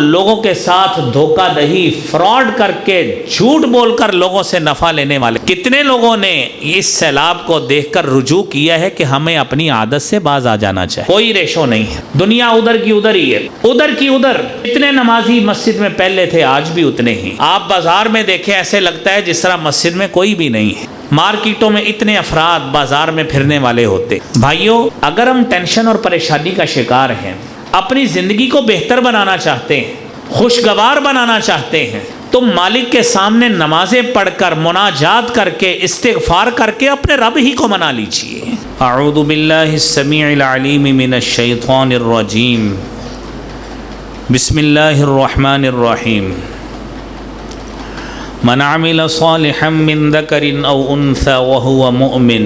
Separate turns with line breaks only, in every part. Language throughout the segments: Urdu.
لوگوں کے ساتھ دھوکہ دہی، فراڈ کر کے، جھوٹ بول کر لوگوں سے نفع لینے والے کتنے لوگوں نے اس سیلاب کو دیکھ کر رجوع کیا ہے کہ ہمیں اپنی عادت سے باز آ جانا چاہیے۔ کوئی ریشو نہیں ہے، دنیا ادھر کی ادھر ہی ہے، ادھر کی ادھر۔ اتنے نمازی مسجد میں پہلے تھے، آج بھی اتنے ہی۔ آپ بازار میں دیکھیں، ایسے لگتا ہے جس طرح مسجد میں کوئی بھی نہیں ہے۔ مارکیٹوں میں اتنے افراد بازار میں پھرنے والے ہوتے۔ بھائیوں، اگر ہم ٹینشن اور پریشانی کا شکار ہیں، اپنی زندگی کو بہتر بنانا چاہتے ہیں، خوشگوار بنانا چاہتے ہیں، تو مالک کے سامنے نمازیں پڑھ کر، مناجات کر کے، استغفار کر کے اپنے رب ہی کو منا لیجئے۔ اعوذ باللہ السمیع العلیم من الشیطان الرجیم، بسم اللہ الرحمن الرحیم۔ من عمل صالحا من ذکر او انثى وهو مؤمن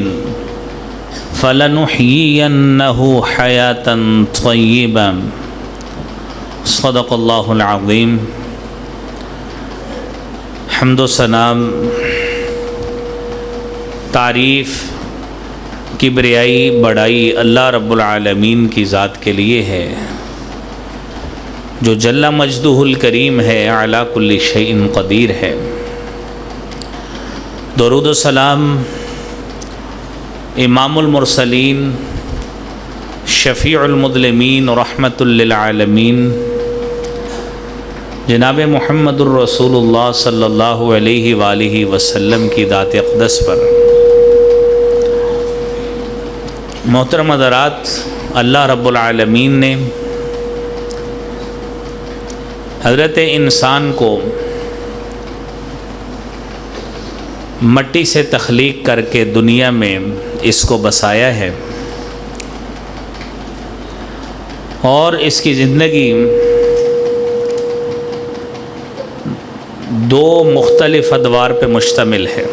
فلنحيينه حياة طيبة۔ صدق اللہ العظیم۔ حمد و ثنا، تعریف، کبریائی، بڑائی اللہ رب العالمین کی ذات کے لیے ہے، جو جل مجدہ الکریم ہے، علی کل شیء قدیر ہے۔ درود و سلام امام المرسلین، شفیع المذنبین، رحمت للعالمین، جناب محمد الرسول اللہ صلی اللہ علیہ وآلہ وسلم کی ذات اقدس پر۔ محترم حضرات، اللہ رب العالمین نے حضرت انسان کو مٹی سے تخلیق کر کے دنیا میں اس کو بسایا ہے، اور اس کی زندگی دو مختلف ادوار پہ مشتمل ہے۔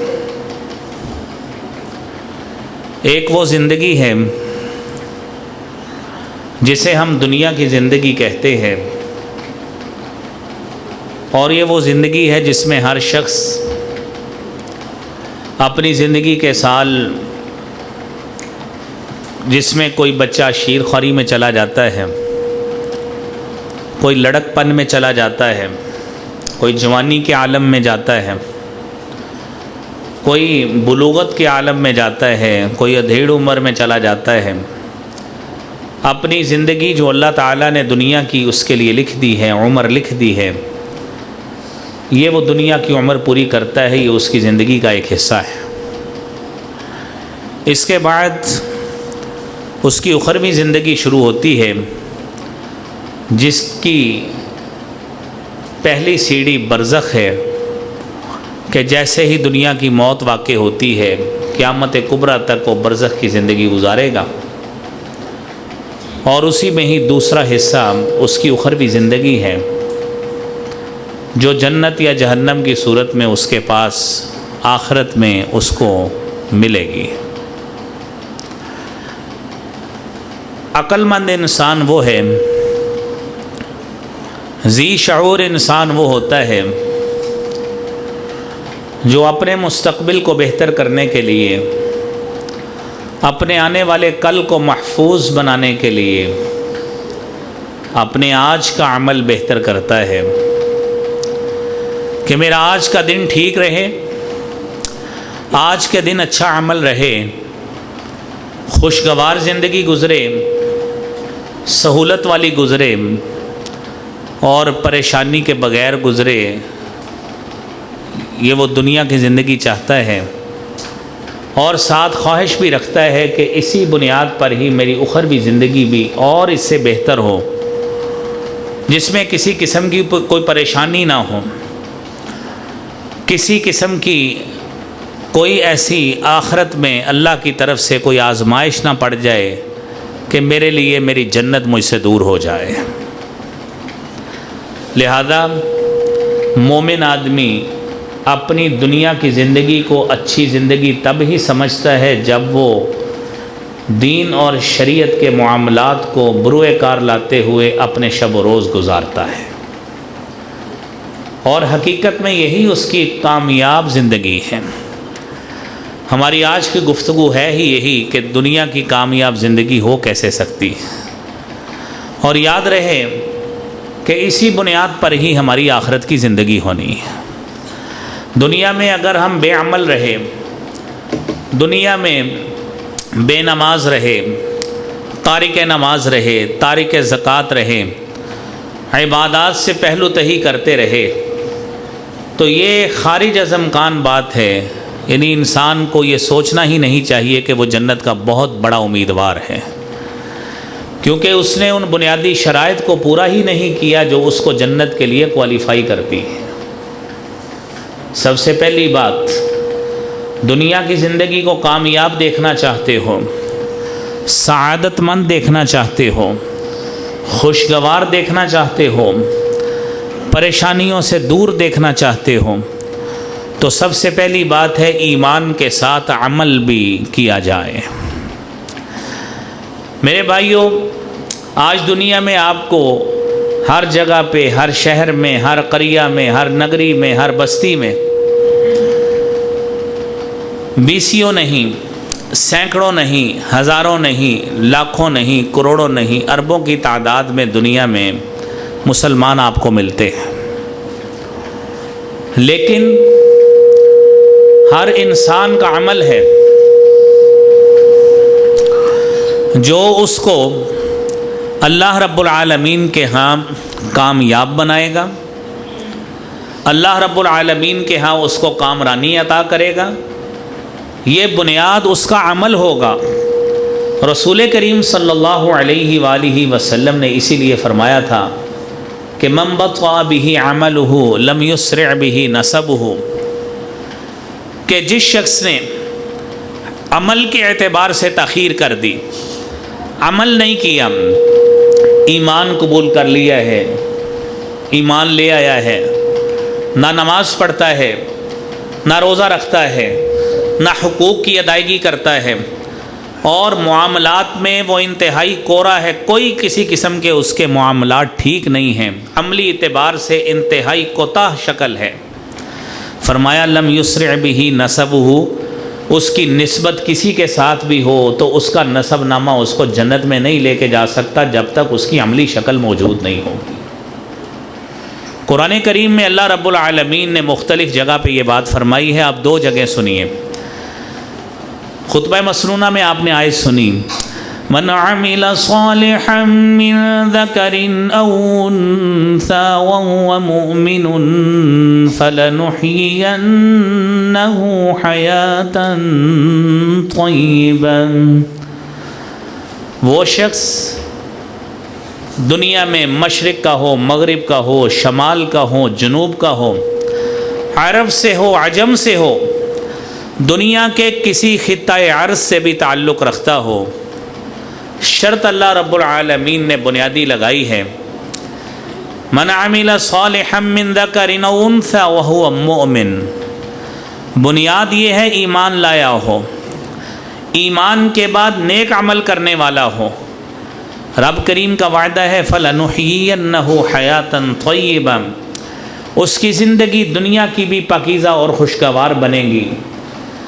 ایک وہ زندگی ہے جسے ہم دنیا کی زندگی کہتے ہیں، اور یہ وہ زندگی ہے جس میں ہر شخص اپنی زندگی کے سال، جس میں کوئی بچہ شیر خواری میں چلا جاتا ہے، کوئی لڑک پن میں چلا جاتا ہے، کوئی جوانی کے عالم میں جاتا ہے، کوئی بلوغت کے عالم میں جاتا ہے، کوئی ادھیڑ عمر میں چلا جاتا ہے۔ اپنی زندگی جو اللہ تعالیٰ نے دنیا کی اس کے لیے لکھ دی ہے، عمر لکھ دی ہے، یہ وہ دنیا کی عمر پوری کرتا ہے، یہ اس کی زندگی کا ایک حصہ ہے۔ اس کے بعد اس کی اخروی زندگی شروع ہوتی ہے، جس کی پہلی سیڑھی برزخ ہے، کہ جیسے ہی دنیا کی موت واقع ہوتی ہے، قیامت کبریٰ تک وہ برزخ کی زندگی گزارے گا، اور اسی میں ہی دوسرا حصہ اس کی اخروی زندگی ہے، جو جنت یا جہنم کی صورت میں اس کے پاس آخرت میں اس کو ملے گی۔ عقل مند انسان وہ ہے، ذی شعور انسان وہ ہوتا ہے جو اپنے مستقبل کو بہتر کرنے کے لیے، اپنے آنے والے کل کو محفوظ بنانے کے لیے، اپنے آج کا عمل بہتر کرتا ہے، کہ میرا آج کا دن ٹھیک رہے، آج کے دن اچھا عمل رہے، خوشگوار زندگی گزرے، سہولت والی گزرے، اور پریشانی کے بغیر گزرے۔ یہ وہ دنیا کی زندگی چاہتا ہے، اور ساتھ خواہش بھی رکھتا ہے کہ اسی بنیاد پر ہی میری اخروی زندگی بھی اور اس سے بہتر ہو، جس میں کسی قسم کی کوئی پریشانی نہ ہو، کسی قسم کی کوئی ایسی آخرت میں اللہ کی طرف سے کوئی آزمائش نہ پڑ جائے کہ میرے لیے میری جنت مجھ سے دور ہو جائے۔ لہذا مومن آدمی اپنی دنیا کی زندگی کو اچھی زندگی تب ہی سمجھتا ہے جب وہ دین اور شریعت کے معاملات کو بروئے کار لاتے ہوئے اپنے شب و روز گزارتا ہے، اور حقیقت میں یہی اس کی کامیاب زندگی ہے۔ ہماری آج کی گفتگو ہے ہی یہی کہ دنیا کی کامیاب زندگی ہو کیسے سکتی، اور یاد رہے کہ اسی بنیاد پر ہی ہماری آخرت کی زندگی ہونی ہے۔ دنیا میں اگر ہم بے عمل رہے، دنیا میں بے نماز رہے، تارک نماز رہے، تارک زکوٰۃ رہے، عبادات سے پہلو تہی کرتے رہے، تو یہ خارج از امکان بات ہے، یعنی انسان کو یہ سوچنا ہی نہیں چاہیے کہ وہ جنت کا بہت بڑا امیدوار ہے، کیونکہ اس نے ان بنیادی شرائط کو پورا ہی نہیں کیا جو اس کو جنت کے لیے کوالیفائی کرتی ہے۔ سب سے پہلی بات، دنیا کی زندگی کو کامیاب دیکھنا چاہتے ہو، سعادت مند دیکھنا چاہتے ہو، خوشگوار دیکھنا چاہتے ہو، پریشانیوں سے دور دیکھنا چاہتے ہو، تو سب سے پہلی بات ہے ایمان کے ساتھ عمل بھی کیا جائے۔ میرے بھائیوں، آج دنیا میں آپ کو ہر جگہ پہ، ہر شہر میں، ہر قریہ میں، ہر نگری میں، ہر بستی میں بیسیوں نہیں، سینکڑوں نہیں، ہزاروں نہیں، لاکھوں نہیں، کروڑوں نہیں، اربوں کی تعداد میں دنیا میں مسلمان آپ کو ملتے ہیں، لیکن ہر انسان کا عمل ہے جو اس کو اللہ رب العالمین کے ہاں کامیاب بنائے گا، اللہ رب العالمین کے ہاں اس کو کامرانی عطا کرے گا۔ یہ بنیاد اس کا عمل ہوگا۔ رسول کریم صلی اللہ علیہ وآلہ وسلم نے اسی لیے فرمایا تھا کہ من بطأ بہ عملہ لم یسرع بہ نسبہ، کہ جس شخص نے عمل کے اعتبار سے تاخیر کر دی، عمل نہیں کیا، ایمان قبول کر لیا ہے، ایمان لے آیا ہے، نہ نماز پڑھتا ہے، نہ روزہ رکھتا ہے، نہ حقوق کی ادائیگی کرتا ہے، اور معاملات میں وہ انتہائی کورا ہے، کوئی کسی قسم کے اس کے معاملات ٹھیک نہیں ہیں، عملی اعتبار سے انتہائی کوتاہ شکل ہے، فرمایا لم یسرع بہ نسبہ، اس کی نسبت کسی کے ساتھ بھی ہو تو اس کا نسب نامہ اس کو جنت میں نہیں لے کے جا سکتا جب تک اس کی عملی شکل موجود نہیں ہوگی۔ قرآن کریم میں اللہ رب العالمین نے مختلف جگہ پہ یہ بات فرمائی ہے، آپ دو جگہ سنیے۔ خطبہ مسنونہ میں آپ نے آیت سنی، من عمل صالحا من ذکر او انثى وهو مؤمن فلنحيينه حیاتا طیبا، وہ شخص دنیا میں مشرق کا ہو، مغرب کا ہو، شمال کا ہو، جنوب کا ہو، عرب سے ہو، عجم سے ہو، دنیا کے کسی خطۂ عرض سے بھی تعلق رکھتا ہو، شرط اللہ رب العالمین نے بنیادی لگائی ہے، من عمل صالحا من ذکر او انثى وهو مؤمن، بنیاد یہ ہے ایمان لایا ہو، ایمان کے بعد نیک عمل کرنے والا ہو۔ رب کریم کا وعدہ ہے فَلَنُحْيِيَنَّهُ حَيَاةً طَيِّبًا، اس کی زندگی دنیا کی بھی پاکیزہ اور خوشگوار بنے گی۔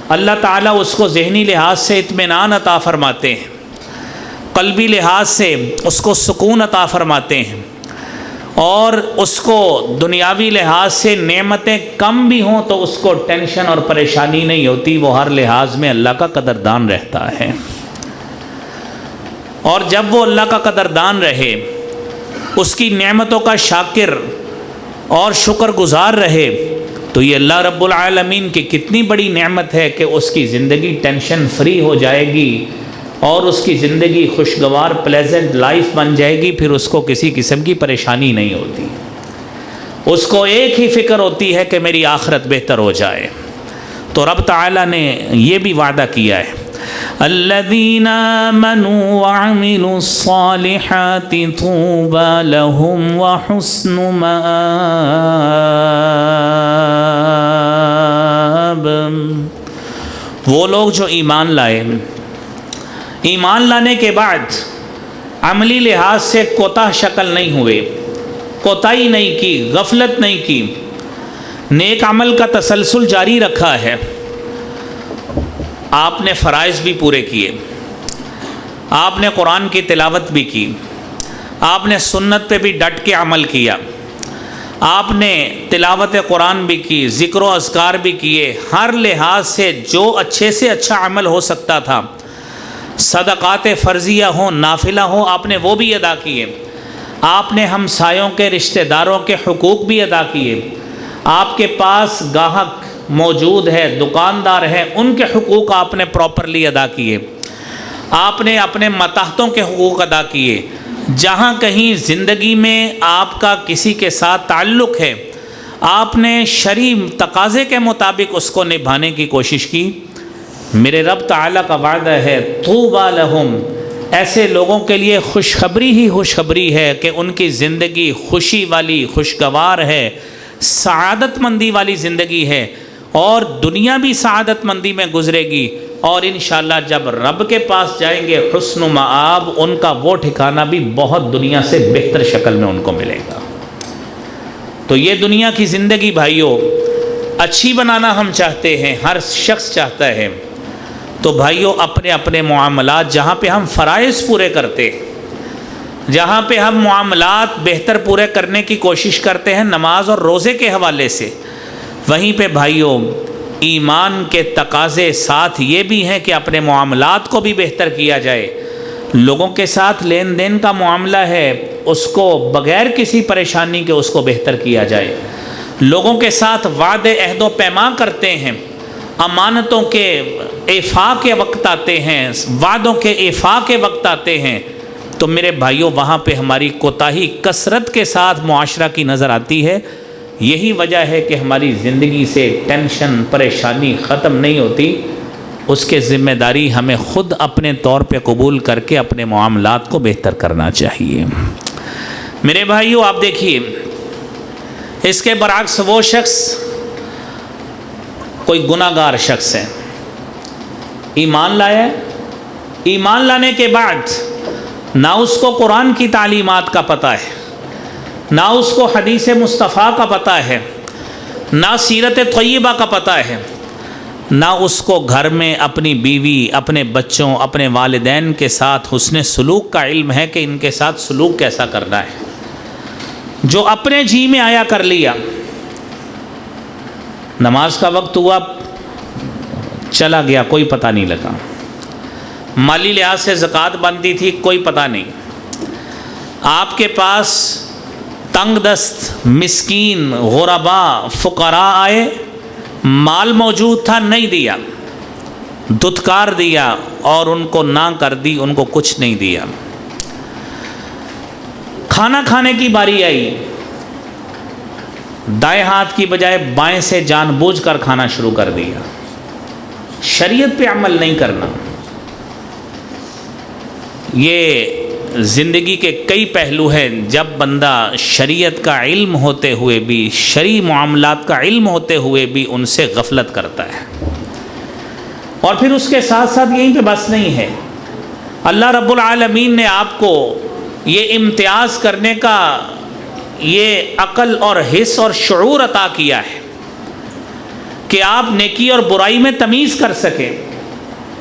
اللہ تعالیٰ اس کو ذہنی لحاظ سے اطمینان عطا فرماتے ہیں، قلبی لحاظ سے اس کو سکون عطا فرماتے ہیں، اور اس کو دنیاوی لحاظ سے نعمتیں کم بھی ہوں تو اس کو ٹینشن اور پریشانی نہیں ہوتی، وہ ہر لحاظ میں اللہ کا قدردان رہتا ہے۔ اور جب وہ اللہ کا قدردان رہے، اس کی نعمتوں کا شاکر اور شکر گزار رہے، تو یہ اللہ رب العالمین کی کتنی بڑی نعمت ہے کہ اس کی زندگی ٹینشن فری ہو جائے گی اور اس کی زندگی خوشگوار پلیزنٹ لائف بن جائے گی، پھر اس کو کسی قسم کی پریشانی نہیں ہوتی، اس کو ایک ہی فکر ہوتی ہے کہ میری آخرت بہتر ہو جائے۔ تو رب تعالیٰ نے یہ بھی وعدہ کیا ہے، الذین آمنوا وعملوا الصالحات طوبى لهم وحسن مآب، وہ لوگ جو ایمان لائے، ایمان لانے کے بعد عملی لحاظ سے کوتاہ شکل نہیں ہوئے، کوتاہی نہیں کی، غفلت نہیں کی، نیک عمل کا تسلسل جاری رکھا ہے، آپ نے فرائض بھی پورے کیے، آپ نے قرآن کی تلاوت بھی کی، آپ نے سنت پہ بھی ڈٹ کے عمل کیا، آپ نے تلاوت قرآن بھی کی، ذکر و اذکار بھی کیے، ہر لحاظ سے جو اچھے سے اچھا عمل ہو سکتا تھا، صدقات فرضیہ ہوں نافلہ ہوں، آپ نے وہ بھی ادا کیے، آپ نے ہمسایوں کے رشتہ داروں کے حقوق بھی ادا کیے، آپ کے پاس گاہک موجود ہے، دکاندار ہے، ان کے حقوق آپ نے پراپرلی ادا کیے، آپ نے اپنے ماتحتوں کے حقوق ادا کیے، جہاں کہیں زندگی میں آپ کا کسی کے ساتھ تعلق ہے آپ نے شرعی تقاضے کے مطابق اس کو نبھانے کی کوشش کی۔ میرے رب تعالیٰ کا وعدہ ہے طوبیٰ لہم، ایسے لوگوں کے لیے خوشخبری ہی خوشخبری ہے کہ ان کی زندگی خوشی والی، خوشگوار ہے، سعادت مندی والی زندگی ہے، اور دنیا بھی سعادت مندی میں گزرے گی، اور انشاءاللہ جب رب کے پاس جائیں گے حسن مآب، ان کا وہ ٹھکانہ بھی بہت دنیا سے بہتر شکل میں ان کو ملے گا۔ تو یہ دنیا کی زندگی بھائیوں اچھی بنانا ہم چاہتے ہیں، ہر شخص چاہتا ہے، تو بھائیوں اپنے اپنے معاملات جہاں پہ ہم فرائض پورے کرتے ہیں، جہاں پہ ہم معاملات بہتر پورے کرنے کی کوشش کرتے ہیں نماز اور روزے کے حوالے سے، وہیں پہ بھائیوں ایمان کے تقاضے ساتھ یہ بھی ہیں کہ اپنے معاملات کو بھی بہتر کیا جائے۔ لوگوں کے ساتھ لین دین کا معاملہ ہے، اس کو بغیر کسی پریشانی کے اس کو بہتر کیا جائے۔ لوگوں کے ساتھ وعدے عہد و پیما کرتے ہیں، امانتوں کے ایفا کے وقت آتے ہیں، وعدوں کے ایفا کے وقت آتے ہیں، تو میرے بھائیوں وہاں پہ ہماری کوتاہی کثرت کے ساتھ معاشرہ کی نظر آتی ہے۔ یہی وجہ ہے کہ ہماری زندگی سے ٹینشن پریشانی ختم نہیں ہوتی۔ اس کے ذمہ داری ہمیں خود اپنے طور پہ قبول کر کے اپنے معاملات کو بہتر کرنا چاہیے۔ میرے بھائیوں آپ دیکھیے، اس کے برعکس وہ شخص کوئی گناہ گار شخص ہے، ایمان لایا ہے، ایمان لانے کے بعد نہ اس کو قرآن کی تعلیمات کا پتہ ہے، نہ اس کو حدیث مصطفیٰ کا پتہ ہے، نہ سیرت طیبہ کا پتہ ہے، نہ اس کو گھر میں اپنی بیوی، اپنے بچوں، اپنے والدین کے ساتھ حسن سلوک کا علم ہے کہ ان کے ساتھ سلوک کیسا کرنا ہے۔ جو اپنے جی میں آیا کر لیا، نماز کا وقت ہوا چلا گیا، کوئی پتہ نہیں لگا، مالی لحاظ سے زکوٰۃ بنتی تھی، کوئی پتہ نہیں، آپ کے پاس تنگ دست مسکین غربا فقراء آئے، مال موجود تھا نہیں دیا، دھتکار دیا اور ان کو نہ کر دی، ان کو کچھ نہیں دیا۔ کھانا کھانے کی باری آئی، دائیں ہاتھ کی بجائے بائیں سے جان بوجھ کر کھانا شروع کر دیا، شریعت پہ عمل نہیں کرنا۔ یہ زندگی کے کئی پہلو ہیں جب بندہ شریعت کا علم ہوتے ہوئے بھی، شرعی معاملات کا علم ہوتے ہوئے بھی ان سے غفلت کرتا ہے۔ اور پھر اس کے ساتھ ساتھ یہیں پہ بس نہیں ہے، اللہ رب العالمین نے آپ کو یہ امتیاز کرنے کا یہ عقل اور حس اور شعور عطا کیا ہے کہ آپ نیکی اور برائی میں تمیز کر سکیں۔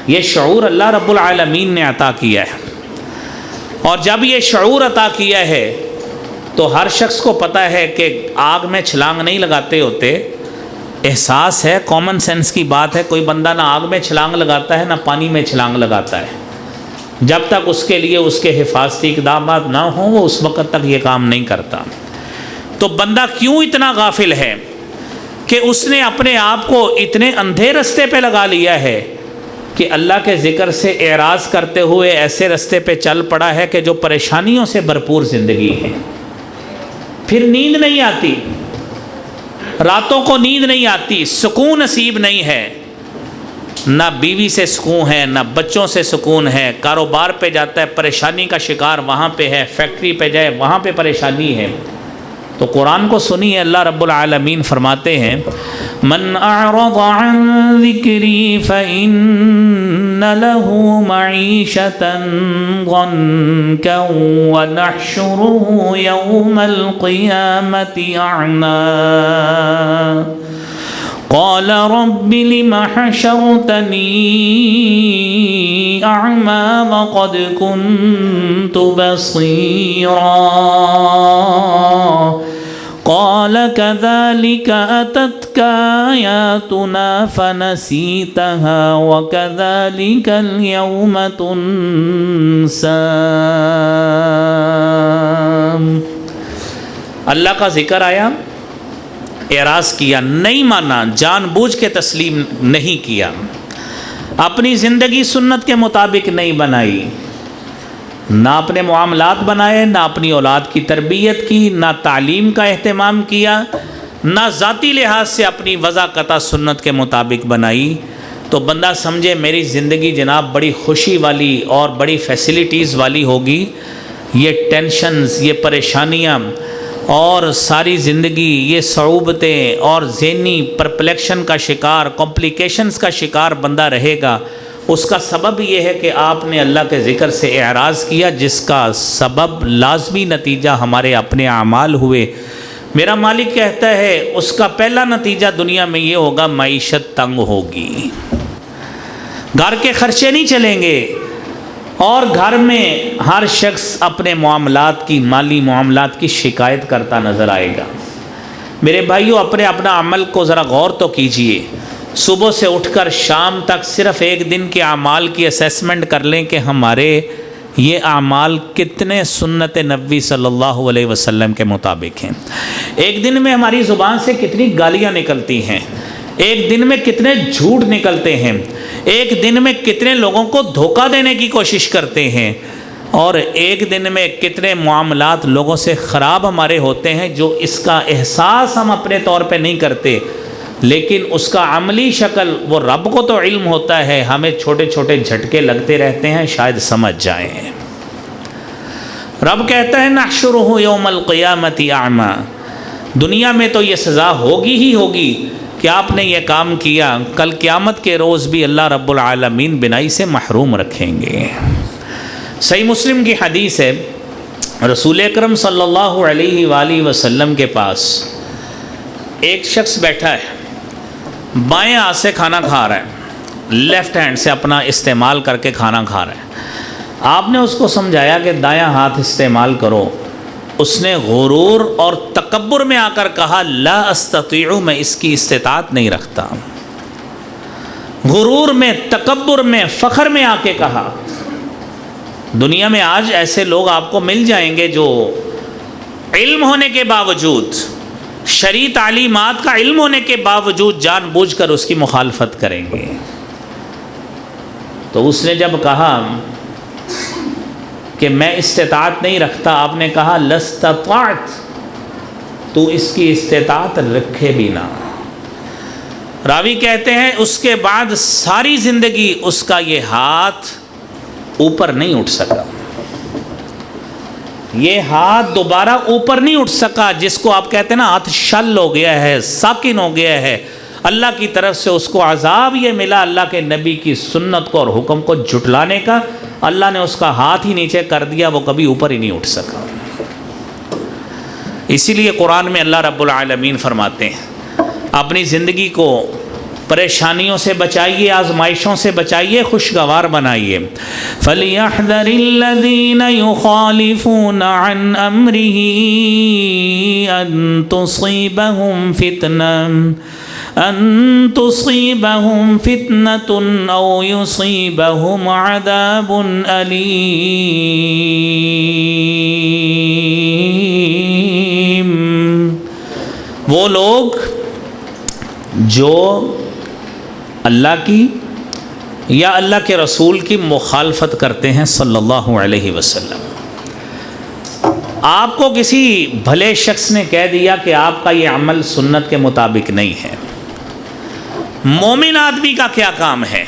یہ شعور اللہ رب العالمین نے عطا کیا ہے، اور جب یہ شعور عطا کیا ہے تو ہر شخص کو پتہ ہے کہ آگ میں چھلانگ نہیں لگاتے ہوتے، احساس ہے، کامن سینس کی بات ہے، کوئی بندہ نہ آگ میں چھلانگ لگاتا ہے نہ پانی میں چھلانگ لگاتا ہے، جب تک اس کے لیے اس کے حفاظتی اقدامات نہ ہوں وہ اس وقت تک یہ کام نہیں کرتا۔ تو بندہ کیوں اتنا غافل ہے کہ اس نے اپنے آپ کو اتنے اندھے رستے پہ لگا لیا ہے کہ اللہ کے ذکر سے اعراض کرتے ہوئے ایسے رستے پہ چل پڑا ہے کہ جو پریشانیوں سے بھرپور زندگی ہے۔ پھر نیند نہیں آتی، راتوں کو نیند نہیں آتی، سکون نصیب نہیں ہے، نہ بیوی سے سکون ہے، نہ بچوں سے سکون ہے، کاروبار پہ جاتا ہے پریشانی کا شکار وہاں پہ ہے، فیکٹری پہ جائے وہاں پہ پریشانی ہے۔ تو قرآن کو سنیے، اللہ رب العالمین فرماتے ہیں من اعرض عن ذکری فإن له معیشة ضنکا ونحشره یوم القیامة اعمی قال رب لم حشرتنی اعمی وقد كنت بصیرا قال كذلك أتتك آياتنا فنسيتها وكذلك اليوم تنسى۔ اللہ کا ذکر آیا، اعراض کیا، نہیں مانا، جان بوجھ کے تسلیم نہیں کیا، اپنی زندگی سنت کے مطابق نہیں بنائی، نہ اپنے معاملات بنائے، نہ اپنی اولاد کی تربیت کی، نہ تعلیم کا اہتمام کیا، نہ ذاتی لحاظ سے اپنی وضع قطع سنت کے مطابق بنائی، تو بندہ سمجھے میری زندگی جناب بڑی خوشی والی اور بڑی فیسلٹیز والی ہوگی، یہ ٹینشنز، یہ پریشانیاں اور ساری زندگی یہ صعوبتیں اور ذہنی پرپلیکشن کا شکار، کمپلیکیشنز کا شکار بندہ رہے گا۔ اس کا سبب یہ ہے کہ آپ نے اللہ کے ذکر سے اعراض کیا، جس کا سبب لازمی نتیجہ ہمارے اپنے اعمال ہوئے۔ میرا مالک کہتا ہے اس کا پہلا نتیجہ دنیا میں یہ ہوگا، معیشت تنگ ہوگی، گھر کے خرچے نہیں چلیں گے، اور گھر میں ہر شخص اپنے معاملات کی، مالی معاملات کی شکایت کرتا نظر آئے گا۔ میرے بھائیو، اپنا عمل کو ذرا غور تو کیجئے، صبح سے اٹھ کر شام تک صرف ایک دن کے اعمال کی اسیسمنٹ کر لیں کہ ہمارے یہ اعمال کتنے سنت نبوی صلی اللہ علیہ وسلم کے مطابق ہیں۔ ایک دن میں ہماری زبان سے کتنی گالیاں نکلتی ہیں، ایک دن میں کتنے جھوٹ نکلتے ہیں، ایک دن میں کتنے لوگوں کو دھوکہ دینے کی کوشش کرتے ہیں، اور ایک دن میں کتنے معاملات لوگوں سے خراب ہمارے ہوتے ہیں، جو اس کا احساس ہم اپنے طور پہ نہیں کرتے، لیکن اس کا عملی شکل وہ رب کو تو علم ہوتا ہے، ہمیں چھوٹے چھوٹے جھٹکے لگتے رہتے ہیں، شاید سمجھ جائیں۔ رب کہتا ہے نحشرہ یوم القیامت اعمی، دنیا میں تو یہ سزا ہوگی ہی ہوگی کہ آپ نے یہ کام کیا، کل قیامت کے روز بھی اللہ رب العالمین بنائی سے محروم رکھیں گے۔ صحیح مسلم کی حدیث ہے، رسول اکرم صلی اللہ علیہ وآلہ وسلم کے پاس ایک شخص بیٹھا ہے، بائیں ہاتھ سے کھانا کھا رہا ہے، لیفٹ ہینڈ سے اپنا استعمال کر کے کھانا کھا رہا ہے۔ آپ نے اس کو سمجھایا کہ دایاں ہاتھ استعمال کرو، اس نے غرور اور تکبر میں آ کر کہا لا استطیع، میں اس کی استطاعت نہیں رکھتا۔ غرور میں، تکبر میں، فخر میں آ کے کہا۔ دنیا میں آج ایسے لوگ آپ کو مل جائیں گے جو علم ہونے کے باوجود، شرعی تعلیمات کا علم ہونے کے باوجود جان بوجھ کر اس کی مخالفت کریں گے۔ تو اس نے جب کہا کہ میں استطاعت نہیں رکھتا، آپ نے کہا لستطعت، تو اس کی استطاعت رکھے بھی نہ۔ راوی کہتے ہیں اس کے بعد ساری زندگی اس کا یہ ہاتھ اوپر نہیں اٹھ سکا، یہ ہاتھ دوبارہ اوپر نہیں اٹھ سکا، جس کو آپ کہتے ہیں نا ہاتھ شل ہو گیا ہے، ساکن ہو گیا ہے۔ اللہ کی طرف سے اس کو عذاب یہ ملا، اللہ کے نبی کی سنت کو اور حکم کو جھٹلانے کا، اللہ نے اس کا ہاتھ ہی نیچے کر دیا، وہ کبھی اوپر ہی نہیں اٹھ سکا۔ اسی لیے قرآن میں اللہ رب العالمین فرماتے ہیں اپنی زندگی کو پریشانیوں سے بچائیے، آزمائشوں سے بچائیے، خوشگوار بنائیے۔ فَلْيَحْذَرِ الَّذِينَ يُخَالِفُونَ عَنْ أَمْرِهِ أَن تُصِيبَهُمْ فِتْنَةٌ أَوْ يُصِيبَهُمْ عَذَابٌ أَلِيمٌ۔ وہ لوگ جو اللہ کی یا اللہ کے رسول کی مخالفت کرتے ہیں صلی اللہ علیہ وسلم، آپ کو کسی بھلے شخص نے کہہ دیا کہ آپ کا یہ عمل سنت کے مطابق نہیں ہے، مومن آدمی کا کیا کام ہے؟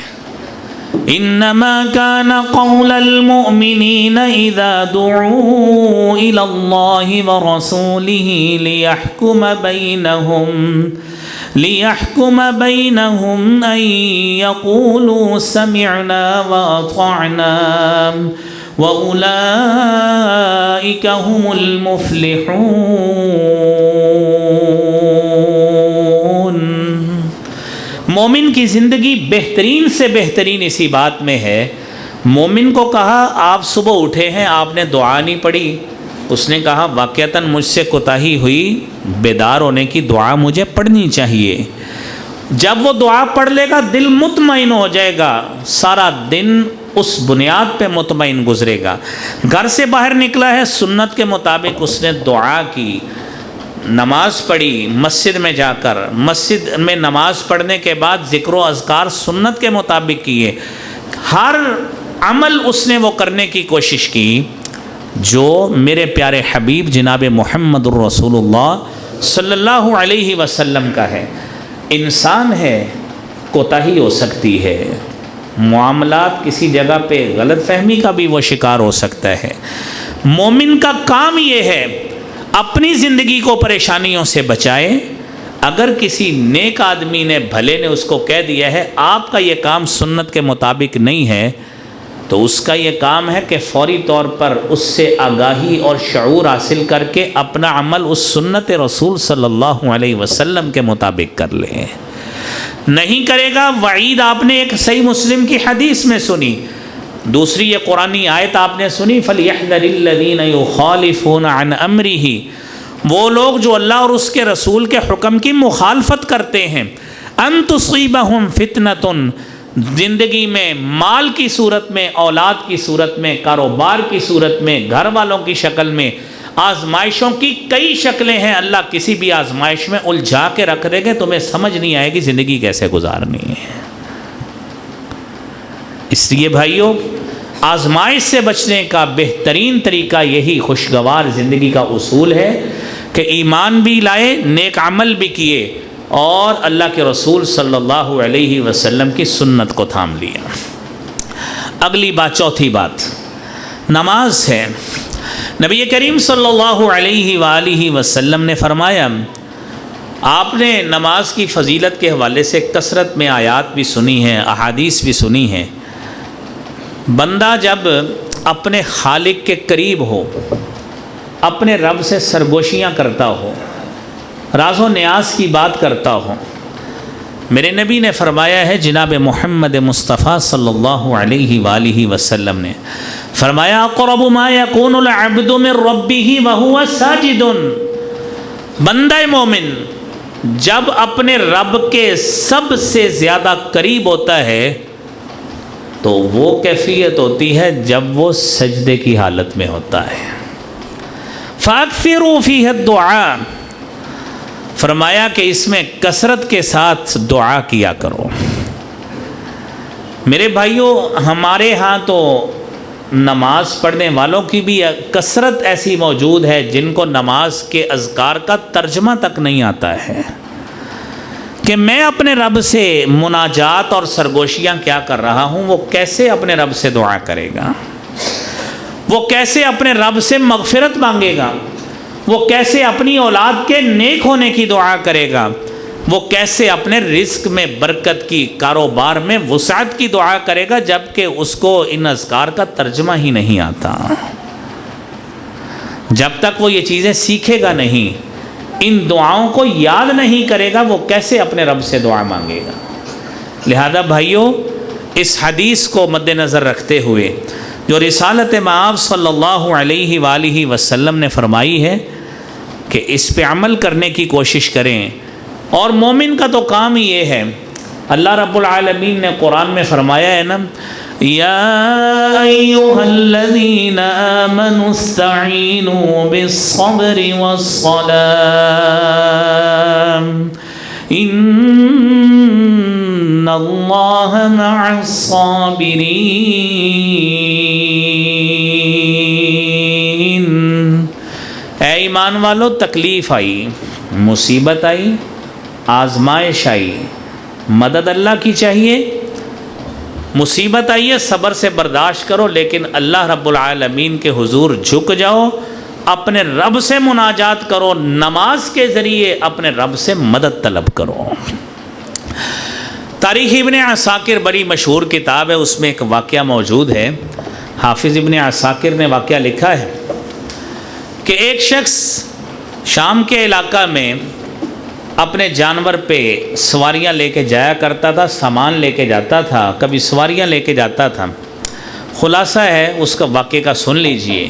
انما كان قول المؤمنين اذا دعوا الى الله ورسوله ليحكم بينهم ان يقولوا سمعنا واطعنا واولئك هم المفلحون۔ مومن کی زندگی بہترین سے بہترین اسی بات میں ہے. مومن کو کہا آپ صبح اٹھے ہیں, آپ نے دعا نہیں پڑھی. اس نے کہا واقعتاً مجھ سے کوتاہی ہوئی, بیدار ہونے کی دعا مجھے پڑھنی چاہیے. جب وہ دعا پڑھ لے گا دل مطمئن ہو جائے گا, سارا دن اس بنیاد پہ مطمئن گزرے گا. گھر سے باہر نکلا ہے, سنت کے مطابق اس نے دعا کی, نماز پڑھی مسجد میں جا کر, مسجد میں نماز پڑھنے کے بعد ذکر و اذکار سنت کے مطابق کیے. ہر عمل اس نے وہ کرنے کی کوشش کی جو میرے پیارے حبیب جناب محمد الرسول اللہ صلی اللہ علیہ وسلم کا ہے. انسان ہے, کوتاہی ہو سکتی ہے, معاملات کسی جگہ پہ غلط فہمی کا بھی وہ شکار ہو سکتا ہے. مومن کا کام یہ ہے اپنی زندگی کو پریشانیوں سے بچائے. اگر کسی نیک آدمی نے, بھلے نے اس کو کہہ دیا ہے آپ کا یہ کام سنت کے مطابق نہیں ہے, تو اس کا یہ کام ہے کہ فوری طور پر اس سے آگاہی اور شعور حاصل کر کے اپنا عمل اس سنت رسول صلی اللہ علیہ وسلم کے مطابق کر لے. نہیں کرے گا, وعید آپ نے ایک صحیح مسلم کی حدیث میں سنی, دوسری یہ قرآنی آیت آپ نے سنی, فَلْيَحْذَرِ الَّذِينَ يُخَالِفُونَ عَنْ أَمْرِهِ, وہ لوگ جو اللہ اور اس کے رسول کے حکم کی مخالفت کرتے ہیں, أَن تُصِيبَهُمْ فِتْنَةٌ, زندگی میں مال کی صورت میں, اولاد کی صورت میں, کاروبار کی صورت میں, گھر والوں کی شکل میں. آزمائشوں کی کئی شکلیں ہیں, اللہ کسی بھی آزمائش میں الجھا کے رکھ دے گے, تمہیں سمجھ نہیں آئے گی زندگی کیسے گزارنی ہے. اس لیے بھائیوں, آزمائش سے بچنے کا بہترین طریقہ یہی خوشگوار زندگی کا اصول ہے کہ ایمان بھی لائے, نیک عمل بھی کیے, اور اللہ کے رسول صلی اللہ علیہ وسلم کی سنت کو تھام لیا. اگلی بات, چوتھی بات, نماز ہے. نبی کریم صلی اللہ علیہ وآلہ وسلم نے فرمایا, آپ نے نماز کی فضیلت کے حوالے سے کثرت میں آیات بھی سنی ہیں, احادیث بھی سنی ہیں. بندہ جب اپنے خالق کے قریب ہو, اپنے رب سے سرگوشیاں کرتا ہو, راز و نیاز کی بات کرتا ہو, میرے نبی نے فرمایا ہے, جناب محمد مصطفیٰ صلی اللہ علیہ وآلہ وسلم نے فرمایا, اقرب ما یکون العبد من ربہ وہو ساجد, بندہ مومن جب اپنے رب کے سب سے زیادہ قریب ہوتا ہے تو وہ کیفیت ہوتی ہے جب وہ سجدے کی حالت میں ہوتا ہے. فاکثروا فیہ الدعاء, فرمایا کہ اس میں کثرت کے ساتھ دعا کیا کرو. میرے بھائیوں, ہمارے ہاں تو نماز پڑھنے والوں کی بھی کثرت ایسی موجود ہے جن کو نماز کے اذکار کا ترجمہ تک نہیں آتا ہے کہ میں اپنے رب سے مناجات اور سرگوشیاں کیا کر رہا ہوں. وہ کیسے اپنے رب سے دعا کرے گا, وہ کیسے اپنے رب سے مغفرت مانگے گا, وہ کیسے اپنی اولاد کے نیک ہونے کی دعا کرے گا, وہ کیسے اپنے رزق میں برکت کی, کاروبار میں وسعت کی دعا کرے گا, جب کہ اس کو ان اذکار کا ترجمہ ہی نہیں آتا. جب تک وہ یہ چیزیں سیکھے گا نہیں, ان دعاؤں کو یاد نہیں کرے گا, وہ کیسے اپنے رب سے دعا مانگے گا. لہذا بھائیوں, اس حدیث کو مد نظر رکھتے ہوئے جو رسالت مآب صلی اللہ علیہ وآلہ وسلم نے فرمائی ہے کہ اس پہ عمل کرنے کی کوشش کریں. اور مومن کا تو کام ہی یہ ہے, اللہ رب العالمین نے قرآن میں فرمایا ہے نا, یا ایہا الذین آمنوا استعینوا بالصبر والصلاة ان اللہ مع الصابرین. اے ایمان والو, تکلیف آئی, مصیبت آئی, آزمائش آئی, مدد اللہ کی چاہیے. مصیبت آئی ہے, صبر سے برداشت کرو, لیکن اللہ رب العالمین کے حضور جھک جاؤ, اپنے رب سے مناجات کرو, نماز کے ذریعے اپنے رب سے مدد طلب کرو. تاریخ ابن عساکر بڑی مشہور کتاب ہے, اس میں ایک واقعہ موجود ہے. حافظ ابن عساکر نے واقعہ لکھا ہے کہ ایک شخص شام کے علاقہ میں اپنے جانور پہ سواریاں لے کے جایا کرتا تھا، سامان لے کے جاتا تھا، کبھی سواریاں لے کے جاتا تھا۔ خلاصہ ہے اس کا واقعے کا سن لیجئے۔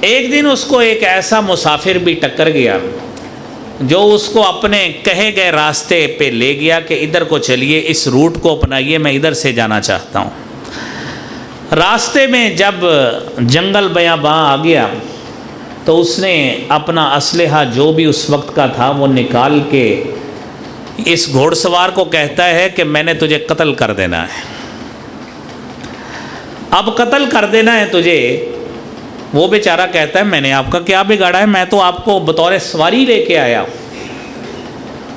ایک دن اس کو ایک ایسا مسافر بھی ٹکر گیا جو اس کو اپنے کہے گئے راستے پہ لے گیا کہ ادھر کو چلیے، اس روٹ کو اپنائیے، میں ادھر سے جانا چاہتا ہوں۔ راستے میں جب جنگل بیاباں آ گیا تو اس نے اپنا اسلحہ جو بھی اس وقت کا تھا وہ نکال کے اس گھوڑ سوار کو کہتا ہے کہ میں نے تجھے قتل کر دینا ہے، اب قتل کر دینا ہے تجھے۔ وہ بیچارہ کہتا ہے میں نے آپ کا کیا بگاڑا ہے، میں تو آپ کو بطور سواری لے کے آیا ہوں،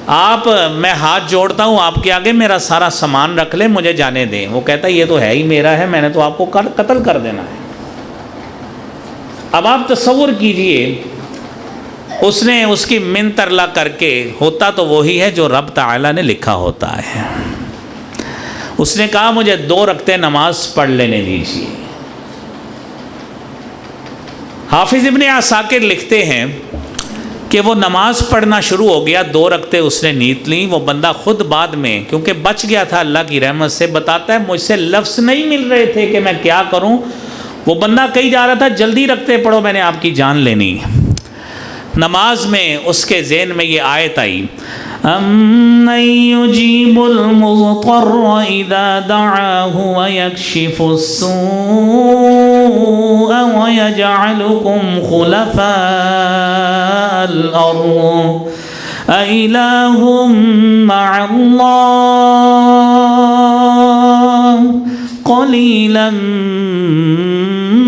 آپ میں ہاتھ جوڑتا ہوں آپ کے آگے، میرا سارا سامان رکھ لیں، مجھے جانے دیں۔ وہ کہتا ہے یہ تو ہے ہی میرا ہے، میں نے تو آپ کو قتل کر دینا ہے۔ اب آپ تصور کیجئے اس نے اس کی منت ترلا کر کے، ہوتا تو وہی ہے جو رب تعالیٰ نے لکھا ہوتا ہے۔ اس نے کہا مجھے 2 رکعتیں نماز پڑھ لینے دیجیے۔ حافظ ابن عساکر لکھتے ہیں کہ وہ نماز پڑھنا شروع ہو گیا، 2 رکعتیں اس نے نیت لیں۔ وہ بندہ خود بعد میں، کیونکہ بچ گیا تھا اللہ کی رحمت سے، بتاتا ہے مجھ سے لفظ نہیں مل رہے تھے کہ میں کیا کروں۔ وہ بندہ کہی جا رہا تھا جلدی رکھتے پڑھو، میں نے آپ کی جان لینی۔ نماز میں اس کے ذہن میں یہ آیت آئی، أَمَّن يُجِيبُ الْمُضْطَرَّ إِذَا دَعَاهُ وَيَكْشِفُ السُّوءَ وَيَجْعَلُكُمْ خُلَفَاءَ الْأَرْضِ أَإِلَٰهٌ مَّعَ اللَّهِ قَلِيلًا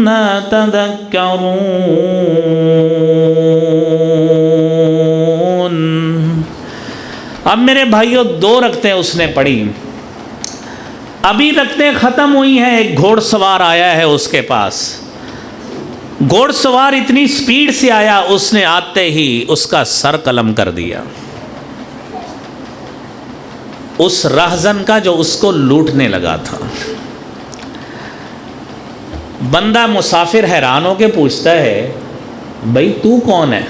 مَّا تَذَكَّرُونَ۔ اب میرے بھائیوں 2 رکعتیں اس نے پڑھی، ابھی رکعتیں ختم ہوئی ہیں، ایک گھوڑ سوار آیا ہے اس کے پاس۔ گھوڑ سوار اتنی سپیڈ سے آیا، اس نے آتے ہی اس کا سر قلم کر دیا، اس رہزن کا جو اس کو لوٹنے لگا تھا۔ بندہ مسافر حیران ہو کے پوچھتا ہے بھائی تو کون ہے؟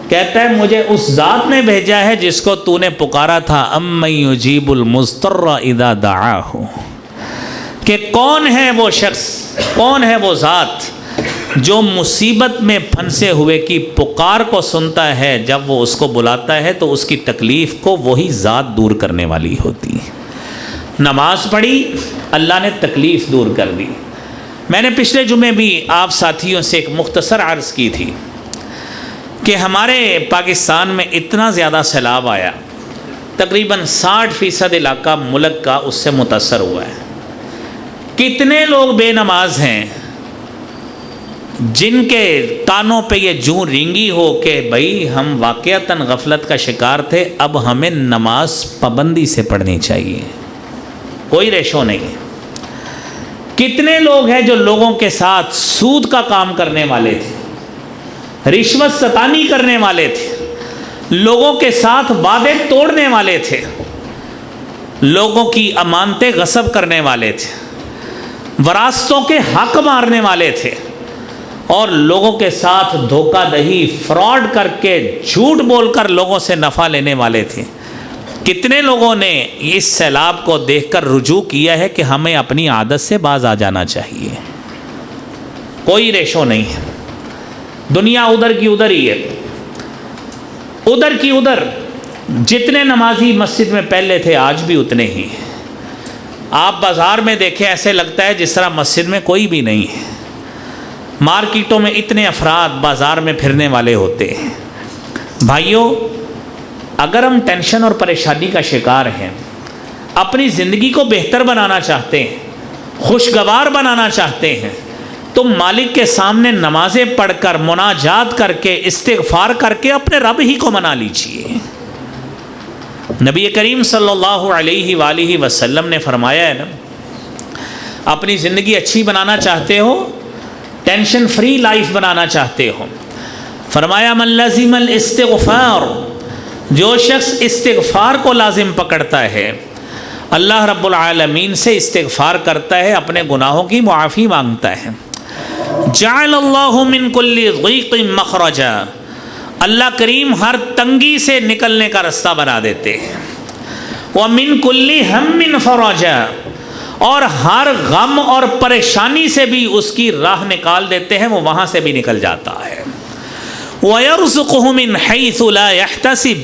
کہتا ہے مجھے اس ذات نے بھیجا ہے جس کو تو نے پکارا تھا، اَمَّن يُجِيبُ الْمُضْطَرَّ إِذَا دَعَاهُ، کہ کون ہے وہ شخص، کون ہے وہ ذات جو مصیبت میں پھنسے ہوئے کی پکار کو سنتا ہے، جب وہ اس کو بلاتا ہے تو اس کی تکلیف کو وہی ذات دور کرنے والی ہوتی ہے۔ نماز پڑھی، اللہ نے تکلیف دور کر دی۔ میں نے پچھلے جمعے بھی آپ ساتھیوں سے ایک مختصر عرض کی تھی کہ ہمارے پاکستان میں اتنا زیادہ سیلاب آیا، تقریباً 60% علاقہ ملک کا اس سے متاثر ہوا ہے۔ کتنے لوگ بے نماز ہیں جن کے کانوں پہ یہ جوں رینگی ہو کہ بھائی ہم واقعتاً غفلت کا شکار تھے، اب ہمیں نماز پابندی سے پڑھنی چاہیے، کوئی ریشو نہیں ہے۔ کتنے لوگ ہیں جو لوگوں کے ساتھ سود کا کام کرنے والے تھے، رشوت ستانی کرنے والے تھے، لوگوں کے ساتھ وعدے توڑنے والے تھے، لوگوں کی امانتیں غصب کرنے والے تھے، وراثتوں کے حق مارنے والے تھے، اور لوگوں کے ساتھ دھوکہ دہی، فراڈ کر کے، جھوٹ بول کر لوگوں سے نفع لینے والے تھے۔ کتنے لوگوں نے اس سیلاب کو دیکھ کر رجوع کیا ہے کہ ہمیں اپنی عادت سے باز آ جانا چاہیے، کوئی ریشو نہیں ہے۔ دنیا ادھر کی ادھر ہی ہے، ادھر کی ادھر۔ جتنے نمازی مسجد میں پہلے تھے آج بھی اتنے ہی ہیں۔ آپ بازار میں دیکھیں، ایسے لگتا ہے جس طرح مسجد میں کوئی بھی نہیں ہے۔ مارکیٹوں میں اتنے افراد بازار میں پھرنے والے ہوتے ہیں۔ بھائیوں، اگر ہم ٹینشن اور پریشانی کا شکار ہیں، اپنی زندگی کو بہتر بنانا چاہتے ہیں، خوشگوار بنانا چاہتے ہیں، تو مالک کے سامنے نمازیں پڑھ کر، مناجات کر کے، استغفار کر کے اپنے رب ہی کو منا لیجئے۔ نبی کریم صلی اللہ علیہ وآلہ وسلم نے فرمایا ہے نا، اپنی زندگی اچھی بنانا چاہتے ہو، ٹینشن فری لائف بنانا چاہتے ہو، فرمایا من لزم الاستغفار، جو شخص استغفار کو لازم پکڑتا ہے، اللہ رب العالمین سے استغفار کرتا ہے، اپنے گناہوں کی معافی مانگتا ہے، جعل اللہ من کل ضیق مخرجا، اللہ کریم ہر تنگی سے نکلنے کا راستہ بنا دیتے ہیں۔ وَمِن كُلِّ هَمٍّ فَرَجًا، اور ہر غم اور پریشانی سے بھی اس کی راہ نکال دیتے ہیں، وہ وہاں سے بھی نکل جاتا ہے۔ وَيَرْزُقُهُ مِنْ حَيْثُ لَا يَحْتَسِبُ،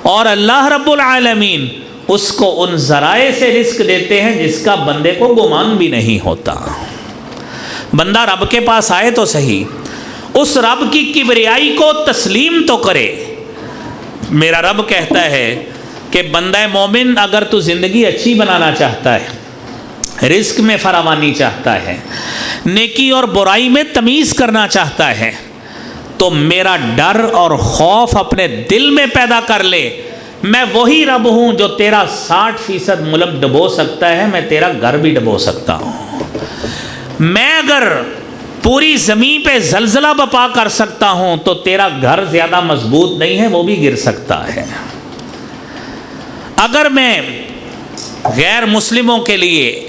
اور اللہ رب العالمین اس کو ان ذرائع سے رزق دیتے ہیں جس کا بندے کو گمان بھی نہیں ہوتا۔ بندہ رب کے پاس آئے تو صحیح، اس رب کی کبریائی کو تسلیم تو کرے۔ میرا رب کہتا ہے کہ بندہ مومن اگر تو زندگی اچھی بنانا چاہتا ہے، رزق میں فراوانی چاہتا ہے، نیکی اور برائی میں تمیز کرنا چاہتا ہے، تو میرا ڈر اور خوف اپنے دل میں پیدا کر لے۔ میں وہی رب ہوں جو تیرا 60% ملک ڈبو سکتا ہے، میں تیرا گھر بھی ڈبو سکتا ہوں۔ میں اگر پوری زمین پہ زلزلہ بپا کر سکتا ہوں تو تیرا گھر زیادہ مضبوط نہیں ہے، وہ بھی گر سکتا ہے۔ اگر میں غیر مسلموں کے لیے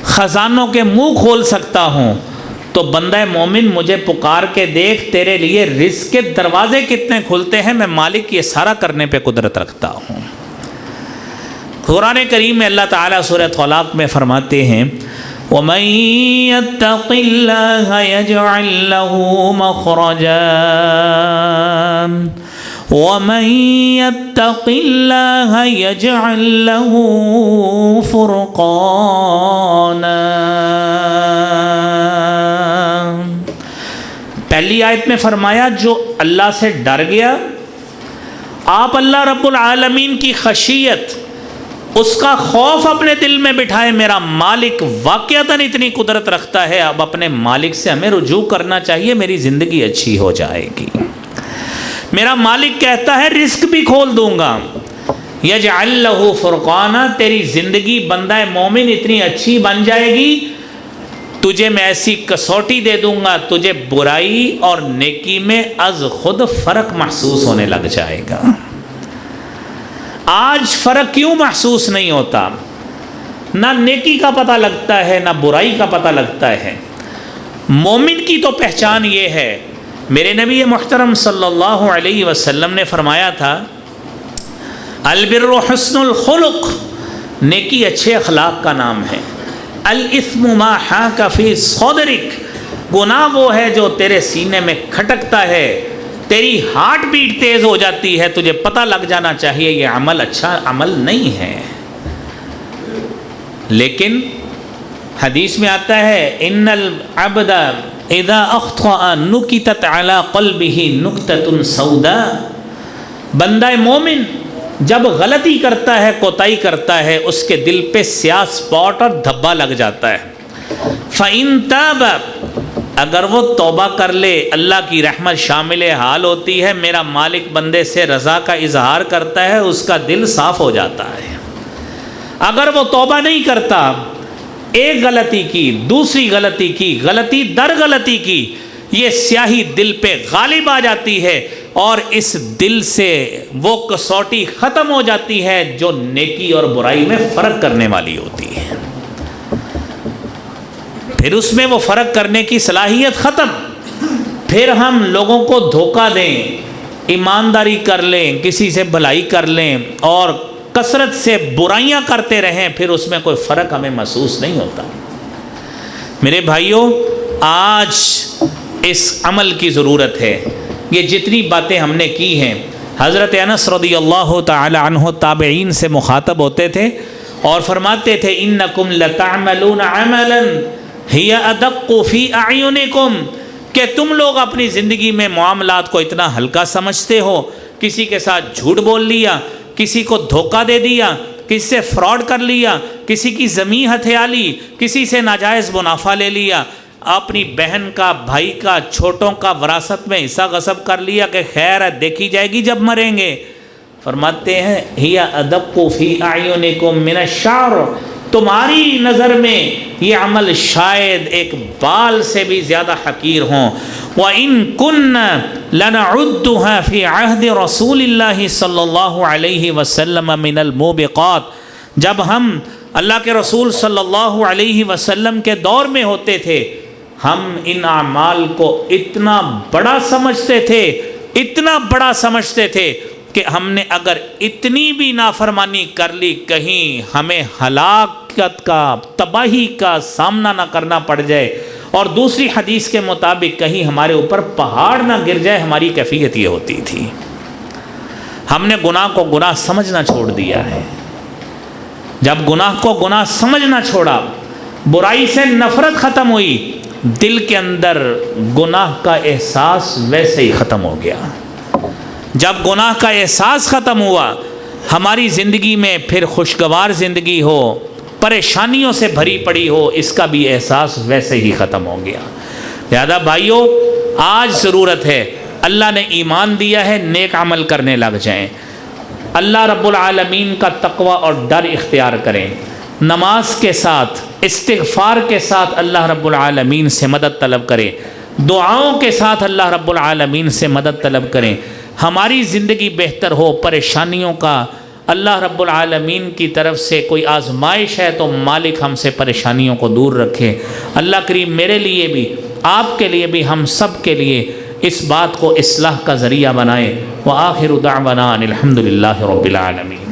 خزانوں کے منہ کھول سکتا ہوں تو بندہ مومن مجھے پکار کے دیکھ، تیرے لیے رزق کے دروازے کتنے کھلتے ہیں، میں مالک یہ سارا کرنے پہ قدرت رکھتا ہوں۔ قرآن کریم میں اللہ تعالیٰ سورہ طلاق میں فرماتے ہیں وَمَن يَتَّقِ اللَّهَ يَجْعَل لَّهُ مَخْرَجًا وَمَن يَتَّقِ اللَّهَ يَجْعَل لَّهُ فُرْقَانًا۔ پہلی آیت میں فرمایا جو اللہ سے ڈر گیا، آپ اللہ رب العالمین کی خشیت، اس کا خوف اپنے دل میں بٹھائے، میرا مالک واقعتاً اتنی قدرت رکھتا ہے، اب اپنے مالک سے ہمیں رجوع کرنا چاہیے، میری زندگی اچھی ہو جائے گی۔ میرا مالک کہتا ہے رزق بھی کھول دوں گا، یجعل لہ فرقانا، تیری زندگی بندہ مومن اتنی اچھی بن جائے گی، تجھے میں ایسی کسوٹی دے دوں گا، تجھے برائی اور نیکی میں از خود فرق محسوس ہونے لگ جائے گا۔ آج فرق کیوں محسوس نہیں ہوتا؟ نہ نیکی کا پتہ لگتا ہے، نہ برائی کا پتہ لگتا ہے۔ مومن کی تو پہچان یہ ہے، میرے نبی محترم صلی اللہ علیہ وسلم نے فرمایا تھا البر حسن الخلق، نیکی اچھے اخلاق کا نام ہے۔ الاثم ما حاک فی صدرک، گناہ وہ ہے جو تیرے سینے میں کھٹکتا ہے، تیری ہارٹ بیٹ تیز ہو جاتی ہے، تجھے پتہ لگ جانا چاہیے یہ عمل اچھا عمل نہیں ہے۔ لیکن حدیث میں آتا ہے ان العبد اذا اخطأ نکتت علی قلبہ نکتۃ سوداء، بندہ مومن جب غلطی کرتا ہے، کوتاہی کرتا ہے، اس کے دل پہ سیاہ سپاٹ اور دھبا لگ جاتا ہے۔ فَإِن تَابَ، اگر وہ توبہ کر لے، اللہ کی رحمت شامل حال ہوتی ہے، میرا مالک بندے سے رضا کا اظہار کرتا ہے، اس کا دل صاف ہو جاتا ہے۔ اگر وہ توبہ نہیں کرتا، ایک غلطی کی، دوسری غلطی کی، غلطی در غلطی کی، یہ سیاہی دل پہ غالب آ جاتی ہے اور اس دل سے وہ کسوٹی ختم ہو جاتی ہے جو نیکی اور برائی میں فرق کرنے والی ہوتی ہے۔ پھر اس میں وہ فرق کرنے کی صلاحیت ختم۔ پھر ہم لوگوں کو دھوکہ دیں، ایمانداری کر لیں، کسی سے بھلائی کر لیں اور کثرت سے برائیاں کرتے رہیں، پھر اس میں کوئی فرق ہمیں محسوس نہیں ہوتا۔ میرے بھائیوں، آج اس عمل کی ضرورت ہے۔ یہ جتنی باتیں ہم نے کی ہیں، حضرت انس رضی اللہ تعالی عنہ تابعین سے مخاطب ہوتے تھے اور فرماتے تھے انکم لتعملون عملا ہی ادق فی اعینکم، کہ تم لوگ اپنی زندگی میں معاملات کو اتنا ہلکا سمجھتے ہو، کسی کے ساتھ جھوٹ بول لیا، کسی کو دھوکہ دے دیا، کسی سے فراڈ کر لیا، کسی کی زمین ہتھیا لی، کسی سے ناجائز منافع لے لیا، اپنی بہن کا، بھائی کا، چھوٹوں کا وراثت میں حصہ غصب کر لیا کہ خیر ہے دیکھی جائے گی جب مریں گے۔ فرماتے ہیں ہی ادق فی اعینکم من الشعر، تمہاری نظر میں یہ عمل شاید ایک بال سے بھی زیادہ حقیر ہوں۔ وَإِن كُنَّ لَنَعُدُّهَا فِي عَهْدِ رَسُولِ اللَّهِ صلی اللہ علیہ وسلم من الموبقات، جب ہم اللہ کے رسول صلی اللہ علیہ وسلم کے دور میں ہوتے تھے، ہم ان اعمال کو اتنا بڑا سمجھتے تھے اتنا بڑا سمجھتے تھے کہ ہم نے اگر اتنی بھی نافرمانی کر لی کہیں ہمیں ہلاکت کا، تباہی کا سامنا نہ کرنا پڑ جائے، اور دوسری حدیث کے مطابق کہیں ہمارے اوپر پہاڑ نہ گر جائے، ہماری کیفیت یہ ہوتی تھی۔ ہم نے گناہ کو گناہ سمجھنا چھوڑ دیا ہے۔ جب گناہ کو گناہ سمجھنا چھوڑا، برائی سے نفرت ختم ہوئی، دل کے اندر گناہ کا احساس ویسے ہی ختم ہو گیا۔ جب گناہ کا احساس ختم ہوا، ہماری زندگی میں پھر خوشگوار زندگی ہو، پریشانیوں سے بھری پڑی ہو، اس کا بھی احساس ویسے ہی ختم ہو گیا۔ لہذا بھائیو، آج ضرورت ہے، اللہ نے ایمان دیا ہے، نیک عمل کرنے لگ جائیں، اللہ رب العالمین کا تقوی اور ڈر اختیار کریں، نماز کے ساتھ، استغفار کے ساتھ اللہ رب العالمین سے مدد طلب کریں، دعاؤں کے ساتھ اللہ رب العالمین سے مدد طلب کریں، ہماری زندگی بہتر ہو۔ پریشانیوں کا اللہ رب العالمین کی طرف سے کوئی آزمائش ہے تو مالک ہم سے پریشانیوں کو دور رکھے۔ اللہ کریم میرے لیے بھی، آپ کے لیے بھی، ہم سب کے لیے اس بات کو اصلاح کا ذریعہ بنائے۔ وآخر دعوانا ان الحمد للہ رب العالمین۔